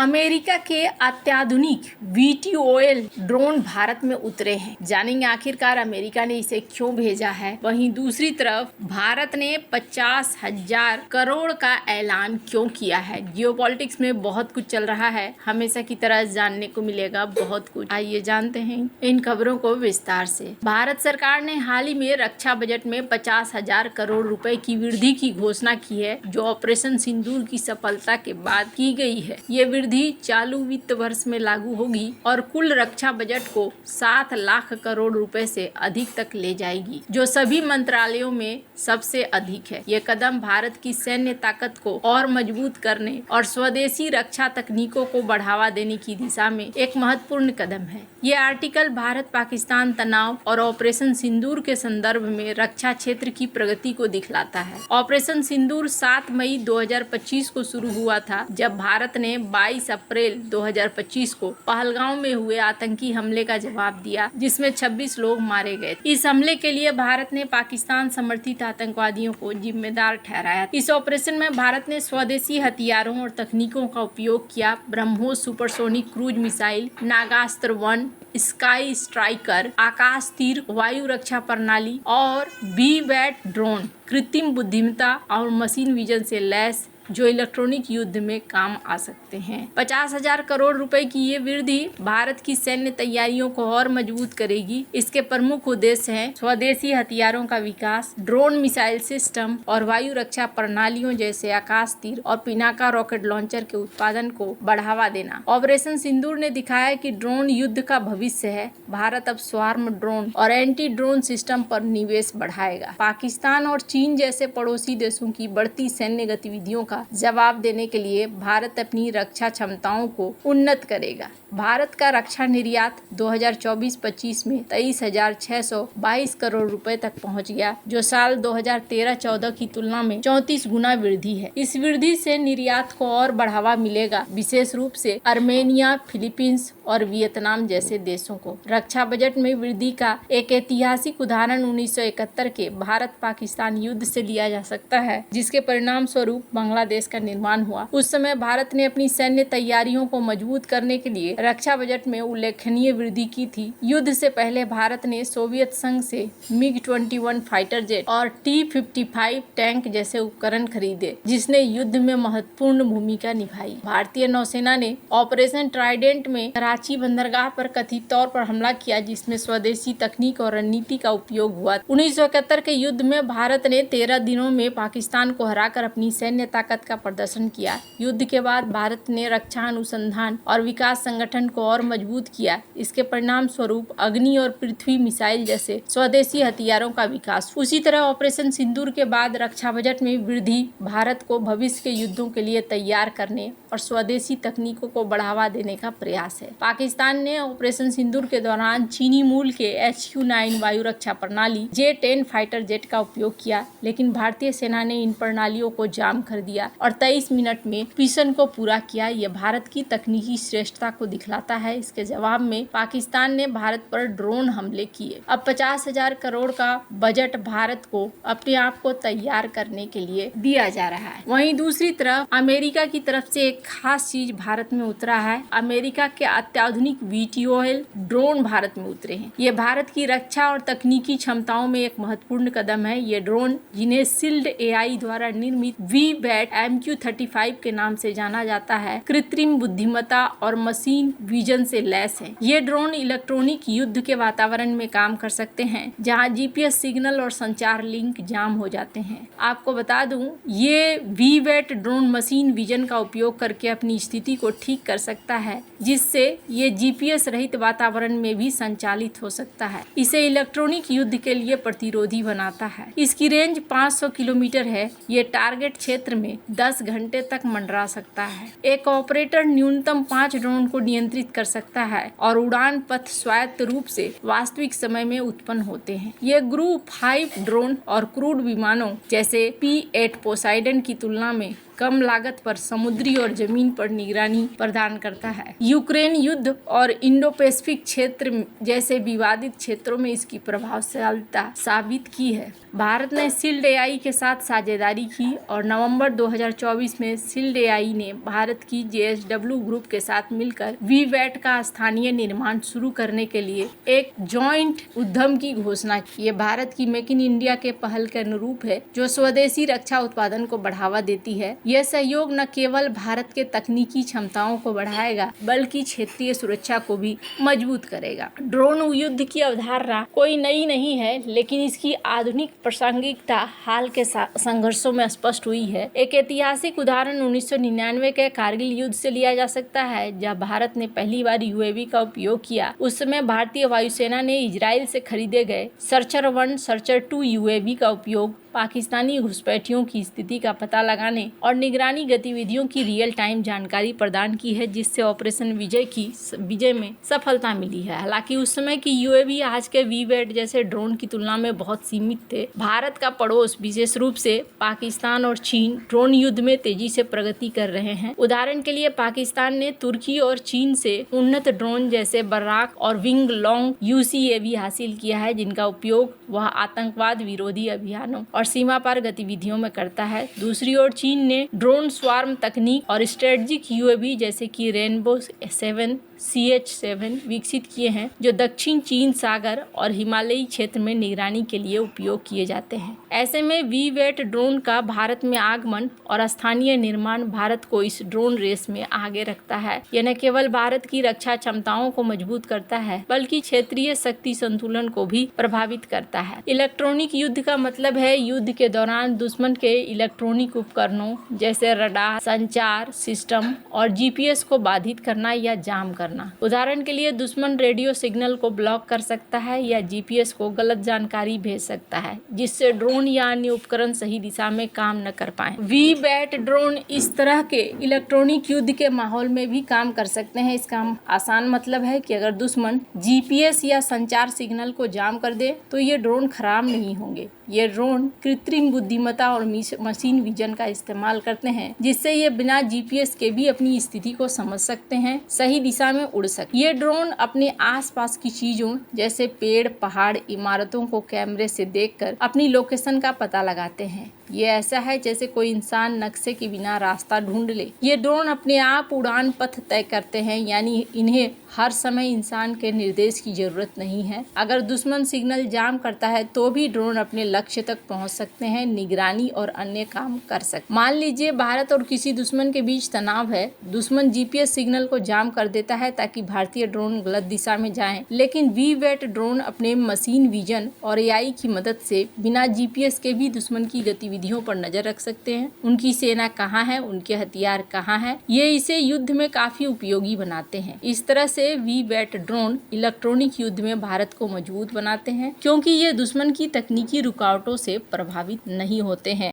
America के अत्याधुनिक VTOL drone Bharat में उतरे हैं। जानेंगे आखिरकार अमेरिका ने इसे क्यों भेजा है। वहीं दूसरी तरफ भारत ने 50,000 करोड़ का ऐलान क्यों किया है। जियोपॉलिटिक्स में बहुत कुछ चल रहा है, हमेशा की तरह जानने को मिलेगा बहुत कुछ। आइए जानते हैं इन खबरों को विस्तार से। भारत सरकार ने हाल ही में रक्षा बजट में 50,000 करोड़ रुपए की वृद्धि की घोषणा की है, जो ऑपरेशन सिंदूर की सफलता के बाद की गई है। ये वृद्धि चालू वित्त वर्ष में लागू होगी और कुल रक्षा बजट को 7 लाख करोड़ रुपए से अधिक तक ले जाएगी, जो सभी मंत्रालयों में सबसे अधिक है। ये कदम भारत की सैन्य ताकत को और मजबूत करने और स्वदेशी रक्षा तकनीकों को बढ़ावा देने की दिशा में एक महत्वपूर्ण कदम है। ये आर्टिकल भारत पाकिस्तान तनाव और ऑपरेशन सिंदूर के संदर्भ में रक्षा क्षेत्र की प्रगति को दिखलाता है। ऑपरेशन सिंदूर 7 मई 2025 को शुरू हुआ था, जब भारत ने 22 अप्रैल 2025 को पहलगांव में हुए आतंकी हमले का जवाब दिया, जिसमें 26 लोग मारे गए। इस हमले के लिए भारत ने पाकिस्तान समर्थित आतंकवादियों को जिम्मेदार ठहराया। इस ऑपरेशन में भारत ने स्वदेशी हथियारों और तकनीकों का उपयोग किया। BrahMos supersonic cruise missile, Nagastra 1, sky striker, Akashteer वायु रक्षा प्रणाली और VBAT ड्रोन कृत्रिम बुद्धिमत्ता और मशीन विजन से लैस, जो इलेक्ट्रॉनिक युद्ध में काम आ सकते हैं। 50,000 करोड़ रुपए की ये वृद्धि भारत की सैन्य तैयारियों को और मजबूत करेगी। इसके प्रमुख उद्देश्य हैं स्वदेशी हथियारों का विकास, ड्रोन मिसाइल सिस्टम और वायु रक्षा प्रणालियों जैसे आकाश तीर और पिनाका रॉकेट लॉन्चर के उत्पादन को बढ़ावा देना। ऑपरेशन सिंदूर ने दिखाया कि ड्रोन युद्ध का भविष्य है। भारत अब स्वार्म ड्रोन और एंटी ड्रोन सिस्टम पर निवेश बढ़ाएगा। पाकिस्तान और चीन जैसे पड़ोसी देशों की बढ़ती सैन्य गतिविधियों का जवाब देने के लिए भारत अपनी रक्षा क्षमताओं को उन्नत करेगा। भारत का रक्षा निर्यात 2024-25 में 23,622 करोड़ रुपए तक पहुंच गया, जो साल 2013-14 की तुलना में 34 गुना वृद्धि है। इस वृद्धि से निर्यात को और बढ़ावा मिलेगा, विशेष रूप से अर्मेनिया, फिलीपींस और वियतनाम जैसे देशों को। रक्षा बजट में वृद्धि का एक ऐतिहासिक उदाहरण 1971 के भारत पाकिस्तान युद्ध से लिया जा सकता है, जिसके परिणाम स्वरूप बांग्लादेश का निर्माण हुआ। उस समय भारत ने अपनी सैन्य तैयारियों को मजबूत करने के लिए रक्षा बजट में उल्लेखनीय वृद्धि की थी। युद्ध से पहले भारत ने सोवियत संघ से MiG-21 फाइटर जेट और T-55 टैंक जैसे उपकरण खरीदे, जिसने युद्ध में महत्वपूर्ण भूमिका निभाई। भारतीय नौसेना ने ऑपरेशन ट्राइडेंट में कराची बंदरगाह पर कथित तौर पर हमला किया, जिसमें स्वदेशी तकनीक और रणनीति का उपयोग हुआ। 1971 के युद्ध में भारत ने 13 दिनों में पाकिस्तान को हराकर अपनी सैन्य ताकत का प्रदर्शन किया। युद्ध के बाद भारत ने रक्षा अनुसंधान और विकास संगठन को और मजबूत किया। इसके परिणाम स्वरूप अग्नि और पृथ्वी मिसाइल जैसे स्वदेशी हथियारों का विकास। उसी तरह ऑपरेशन सिंदूर के बाद रक्षा बजट में वृद्धि भारत को भविष्य के युद्धों के लिए तैयार करने और स्वदेशी तकनीकों को बढ़ावा देने का प्रयास है। पाकिस्तान ने ऑपरेशन सिंदूर के दौरान चीनी मूल के HQ-9 वायु रक्षा प्रणाली J-10 फाइटर जेट का उपयोग किया, लेकिन भारतीय सेना ने इन प्रणालियों को जाम कर दिया और 23 मिनट में मिशन को पूरा किया। यह भारत की तकनीकी श्रेष्ठता को दिखलाता है। इसके जवाब में पाकिस्तान ने भारत पर ड्रोन हमले किए। अब 50,000 करोड़ का बजट भारत को अपने आप को तैयार करने के लिए दिया जा रहा है। वहीं दूसरी तरफ अमेरिका की तरफ से एक खास चीज भारत में उतरा है। अमेरिका के अत्याधुनिक VTOL ड्रोन भारत में उतरे हैं। ये भारत की रक्षा और तकनीकी क्षमताओं में एक महत्वपूर्ण कदम है। ये ड्रोन, जिन्हें शील्ड AI द्वारा निर्मित VBAT MQ-35 के नाम से जाना जाता है, कृत्रिम बुद्धिमत्ता और मशीन विजन से लैस है। ये ड्रोन इलेक्ट्रॉनिक युद्ध के वातावरण में काम कर सकते हैं, जहां GPS सिग्नल और संचार लिंक जाम हो जाते हैं। आपको बता दूं, ये VBAT ड्रोन मशीन विजन का उपयोग करके अपनी स्थिति को ठीक कर सकता है, जिससे ये GPS रहित वातावरण में भी संचालित हो सकता है। इसे इलेक्ट्रॉनिक युद्ध के लिए प्रतिरोधी बनाता है। इसकी रेंज 500 किलोमीटर है। ये टारगेट क्षेत्र में 10 घंटे तक मंडरा सकता है। एक ऑपरेटर न्यूनतम 5 ड्रोन को नियंत्रित कर सकता है और उड़ान पथ स्वायत्त रूप से वास्तविक समय में उत्पन्न होते हैं। ये ग्रुप 5 ड्रोन और क्रूड विमानों जैसे P-8 पोसाइडन की तुलना में कम लागत पर समुद्री और जमीन पर निगरानी प्रदान करता है। यूक्रेन युद्ध और इंडो पैसिफिक क्षेत्र जैसे विवादित क्षेत्रों में इसकी प्रभावशीलता साबित की है। भारत ने शील्ड एआई के साथ साझेदारी की और नवंबर 2024 में शील्ड एआई ने भारत की जेएसडब्ल्यू ग्रुप के साथ मिलकर वीवैट का स्थानीय निर्माण शुरू करने के लिए एक जॉइंट उद्यम की घोषणा की। ये भारत की मेक इन इंडिया के पहल के अनुरूप है, जो स्वदेशी रक्षा उत्पादन को बढ़ावा देती है। यह सहयोग न केवल भारत के तकनीकी क्षमताओं को बढ़ाएगा, बल्कि क्षेत्रीय सुरक्षा को भी मजबूत करेगा। ड्रोन युद्ध की अवधारणा कोई नई नहीं है, लेकिन इसकी आधुनिक प्रासंगिकता हाल के संघर्षों में स्पष्ट हुई है। एक ऐतिहासिक उदाहरण 1999 के कारगिल युद्ध से लिया जा सकता है, जब भारत ने पहली बार यूएवी का उपयोग किया। उस समय भारतीय वायुसेना ने इजराइल से खरीदे गए सर्चर 1, सर्चर 2 यूएवी का उपयोग पाकिस्तानी घुसपैठियों की स्थिति का पता लगाने और निगरानी गतिविधियों की रियल टाइम जानकारी प्रदान की है, जिससे ऑपरेशन विजय में सफलता मिली है। हालांकि उस समय की यूएवी आज के वीवैट जैसे ड्रोन की तुलना में बहुत सीमित थे। भारत का पड़ोस, विशेष रूप से पाकिस्तान और चीन, ड्रोन युद्ध में तेजी से प्रगति कर रहे हैं। उदाहरण के लिए पाकिस्तान ने तुर्की और चीन से उन्नत ड्रोन जैसे बर्राक और विंग लॉन्ग यूसीएवी हासिल किया है, जिनका उपयोग वह आतंकवाद विरोधी अभियानों और सीमा पार गतिविधियों में करता है। दूसरी ओर चीन ने ड्रोन स्वार्म तकनीक और स्ट्रेटेजिक यूएवी जैसे कि रेनबो 7 CH-7 विकसित किए हैं, जो दक्षिण चीन सागर और हिमालयी क्षेत्र में निगरानी के लिए उपयोग किए जाते हैं। ऐसे में वीवैट ड्रोन का भारत में आगमन और स्थानीय निर्माण भारत को इस ड्रोन रेस में आगे रखता है। यह न केवल भारत की रक्षा क्षमताओं को मजबूत करता है, बल्कि क्षेत्रीय शक्ति संतुलन को भी प्रभावित करता है। इलेक्ट्रॉनिक युद्ध का मतलब है युद्ध के दौरान दुश्मन के इलेक्ट्रॉनिक उपकरणों जैसे रडार, संचार सिस्टम और जीपीएस को बाधित करना या जाम करना। उदाहरण के लिए दुश्मन रेडियो सिग्नल को ब्लॉक कर सकता है या जीपीएस को गलत जानकारी भेज सकता है, जिससे ड्रोन या अन्य उपकरण सही दिशा में काम न कर पाए। वीवैट ड्रोन इस तरह के इलेक्ट्रॉनिक युद्ध के माहौल में भी काम कर सकते हैं। इसका आसान मतलब है कि अगर दुश्मन जीपीएस या संचार सिग्नल को जाम कर दे तो ये ड्रोन खराब नहीं होंगे। ये ड्रोन कृत्रिम बुद्धिमत्ता और मशीन विजन का इस्तेमाल करते हैं, जिससे ये बिना जीपीएस के भी अपनी स्थिति को समझ सकते हैं, सही दिशा में उड़ सकते। ये ड्रोन अपने आसपास की चीजों जैसे पेड़, पहाड़, इमारतों को कैमरे से देखकर अपनी लोकेशन का पता लगाते हैं। ये ऐसा है जैसे कोई इंसान नक्शे के बिना रास्ता ढूंढ ले। ये ड्रोन अपने आप उड़ान पथ तय करते हैं, यानी इन्हें हर समय इंसान के निर्देश की जरूरत नहीं है। अगर दुश्मन सिग्नल जाम करता है तो भी ड्रोन अपने लक्ष्य तक पहुंच सकते हैं, निगरानी और अन्य काम कर सकते। मान लीजिए भारत और किसी दुश्मन के बीच तनाव है। दुश्मन जीपीएस सिग्नल को जाम कर देता है ताकि भारतीय ड्रोन गलत दिशा में जाएं, लेकिन वीवैट ड्रोन अपने मशीन विजन और एआई की मदद से बिना जीपीएस के भी दुश्मन की गतिविधियों पर नजर रख सकते हैं। उनकी सेना कहाँ है, उनके हथियार कहाँ हैं, ये इसे युद्ध में काफी उपयोगी बनाते हैं। इस तरह से वीवैट ड्रोन इलेक्ट्रॉनिक युद्ध में भारत को मजबूत बनाते हैं, क्योंकि ये दुश्मन की तकनीकी रुकावटों से प्रभावित नहीं होते हैं।